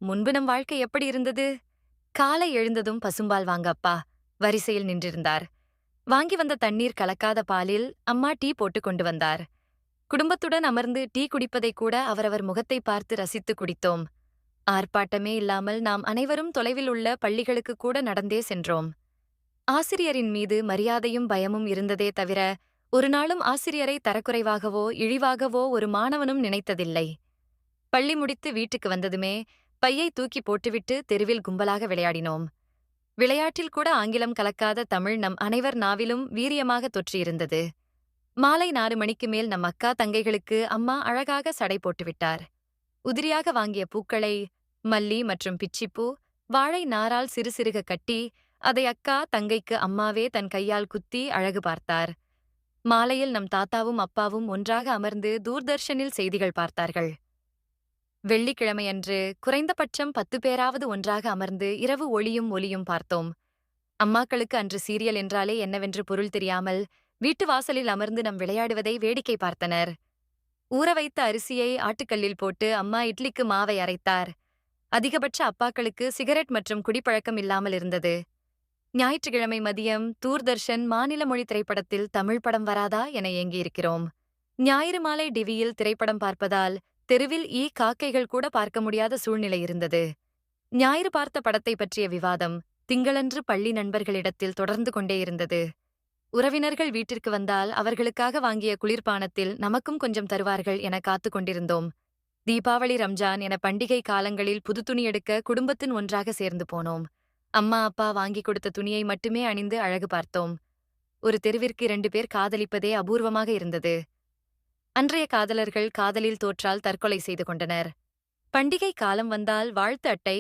முன்பு நம் வாழ்க்கை எப்படி இருந்தது? காலை எழுந்ததும் பசும்பால் வாங்க அப்பா வரிசையில் நின்றிருந்தார். வாங்கி வந்த தண்ணீர் கலக்காத பாலில் அம்மா டீ போட்டு கொண்டு வந்தார். குடும்பத்துடன் அமர்ந்து டீ குடிப்பதை கூட அவரவர் முகத்தை பார்த்து ரசித்து குடித்தோம். ஆர்ப்பாட்டமே இல்லாமல் நாம் அனைவரும் தொலைவில் உள்ள பள்ளிகளுக்கு கூட நடந்தே சென்றோம். ஆசிரியரின் மீது மரியாதையும் பயமும் இருந்ததே தவிர, ஒரு நாளும் ஆசிரியரை தரக்குறைவாகவோ இழிவாகவோ ஒரு மாணவனும் நினைத்ததில்லை. பள்ளி முடித்து வீட்டுக்கு வந்ததுமே பையை தூக்கி போட்டுவிட்டு தெருவில் கும்பலாக விளையாடினோம். விளையாட்டில் கூட ஆங்கிலம் கலக்காத தமிழ் நம் அனைவர் நாவிலும் வீரியமாக தொற்றியிருந்தது. மாலை 4 மணிக்கு மேல் நம் அக்கா தங்கைகளுக்கு அம்மா அழகாக சடை போட்டுவிட்டார். உதிரியாக வாங்கிய பூக்களை, மல்லி மற்றும் பிச்சிப்பூ, வாழை நாரால் சிறு சிறுக கட்டி, அதை அக்கா தங்கைக்கு அம்மாவே தன் கையால் குத்தி அழகு பார்த்தார். மாலையில் நம் தாத்தாவும் அப்பாவும் ஒன்றாக அமர்ந்து தூர்தர்ஷனில் செய்திகள் பார்த்தார்கள். வெள்ளிக்கிழமையன்று குறைந்தபட்சம் 10 பேராவது ஒன்றாக அமர்ந்து இரவு ஒளியும் பார்த்தோம். அம்மாக்களுக்கு அன்று சீரியல் என்றாலே என்னவென்று பொருள் தெரியாமல் வீட்டு வாசலில் அமர்ந்து நம் விளையாடுவதை வேடிக்கை பார்த்தனர். ஊற வைத்த அரிசியை ஆட்டுக்கல்லில் போட்டு அம்மா இட்லிக்கு மாவை அரைத்தார். அதிகபட்ச அப்பாக்களுக்கு சிகரெட் மற்றும் குடிப்பழக்கம் இல்லாமல் இருந்தது. ஞாயிற்றுக்கிழமை மதியம் தூர்தர்ஷன் மாநில மொழி திரைப்படத்தில் தமிழ் படம் வராதா என ஏங்கியிருக்கிறோம். ஞாயிறு மாலை டிவியில் திரைப்படம் பார்ப்பதால் தெருவில் காக்கைகள் கூட பார்க்க முடியாத சூழ்நிலை இருந்தது. ஞாயிறு பார்த்த படத்தை பற்றிய விவாதம் திங்களன்று பள்ளி நண்பர்களிடத்தில் தொடர்ந்து கொண்டே இருந்தது. உறவினர்கள் வீட்டிற்கு வந்தால் அவர்களுக்காக வாங்கிய குளிர்பானத்தில் நமக்கும் கொஞ்சம் தருவார்கள் என காத்து கொண்டிருந்தோம். தீபாவளி, ரம்ஜான் என பண்டிகை காலங்களில் புது துணி எடுக்க குடும்பத்தின் ஒன்றாக சேர்ந்து போனோம். அம்மா அப்பா வாங்கி கொடுத்த துணியை மட்டுமே அணிந்து அழகு பார்த்தோம். ஒரு தெருவிற்கு 2 பேர் காதலிப்பதே அபூர்வமாக இருந்தது. அன்றைய காதலர்கள் காதலில் தோற்றால் தற்கொலை செய்து கொண்டனர். பண்டிகை காலம் வந்தால் வாழ்த்து அட்டை,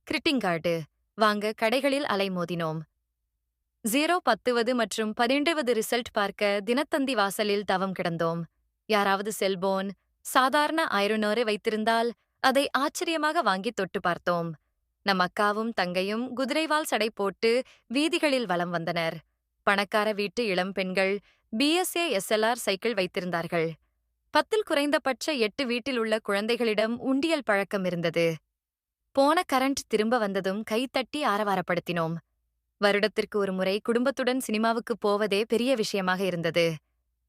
கிரிட்டிங் கார்டு வாங்க கடைகளில் அலைமோதினோம். 10வது மற்றும் 12வது ரிசல்ட் பார்க்க தினத்தந்தி வாசலில் தவம் கிடந்தோம். யாராவது செல்போன், சாதாரண ஐரோனோரை வைத்திருந்தால் அதை ஆச்சரியமாக வாங்கி தொட்டு பார்த்தோம். நம் அக்காவும் தங்கையும் குதிரைவால் சடை போட்டு வீதிகளில் வலம் வந்தனர். பணக்கார வீட்டு இளம் பெண்கள் BSA SLR சைக்கிள் வைத்திருந்தார்கள். 10ல் குறைந்தபட்ச 8 வீட்டில் உள்ள குழந்தைகளிடம் உண்டியல் பழக்கம் இருந்தது. போன கரண்ட் திரும்ப வந்ததும் கைத்தட்டி ஆரவாரப்படுத்தினோம். வருடத்திற்கு ஒரு முறை குடும்பத்துடன் சினிமாவுக்கு போவதே பெரிய விஷயமாக இருந்தது.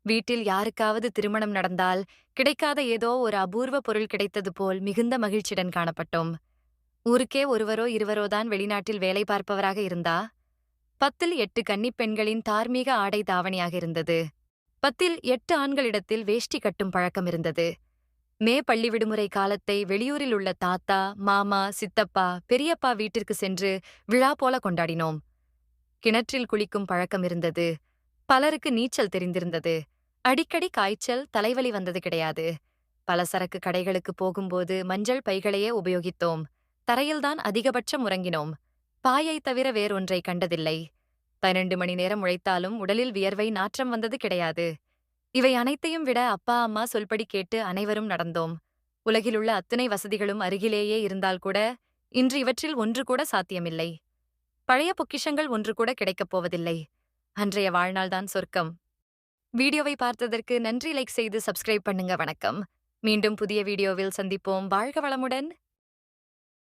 வீட்டில் யாருக்காவது திருமணம் நடந்தால் கிடைக்காத ஏதோ ஒரு அபூர்வ பொருள் கிடைத்தது போல் மிகுந்த மகிழ்ச்சியுடன் காணப்பட்டோம். ஊருக்கே ஒருவரோ இருவரோதான் வெளிநாட்டில் வேலை பார்ப்பவராக இருந்தா 10ல் 8 கன்னிப் பெண்களின் தார்மீக ஆடை தாவணியாக இருந்தது. 10ல் 8 ஆண்களிடத்தில் வேஷ்டி கட்டும் பழக்கம் இருந்தது. மே பள்ளி விடுமுறை காலத்தை வெளியூரில் உள்ள தாத்தா, மாமா, சித்தப்பா, பெரியப்பா வீட்டிற்கு சென்று விழா போல கொண்டாடினோம். கிணற்றில் குளிக்கும் பழக்கம் இருந்தது. பலருக்கு நீச்சல் தெரிந்திருந்தது. அடிக்கடி காய்ச்சல், தலைவலி வந்தது கிடையாது. பலசரக்கு கடைகளுக்கு போகும்போது மஞ்சள் பைகளையே உபயோகித்தோம். தரையில்தான் அதிகபட்சம் உறங்கினோம். பாயை தவிர வேறொன்றை கண்டதில்லை. 12 மணி நேரம் உழைத்தாலும் உடலில் வியர்வை நாற்றம் வந்தது கிடையாது. இவை அனைத்தையும் விட அப்பா அம்மா சொல்படி கேட்டு அனைவரும் நடந்தோம். உலகிலுள்ள அத்தனை வசதிகளும் அருகிலேயே இருந்தால் கூட இன்று இவற்றில் ஒன்று கூட சாத்தியமில்லை. பழைய பொக்கிஷங்கள் ஒன்று கூட கிடைக்கப் போவதில்லை. அன்றைய வாழ்நாள்தான் சொர்க்கம். வீடியோவை பார்த்ததற்கு நன்றி. லைக் செய்து சப்ஸ்கிரைப் பண்ணுங்க. வணக்கம். மீண்டும் புதிய வீடியோவில் சந்திப்போம். வாழ்க வளமுடன்.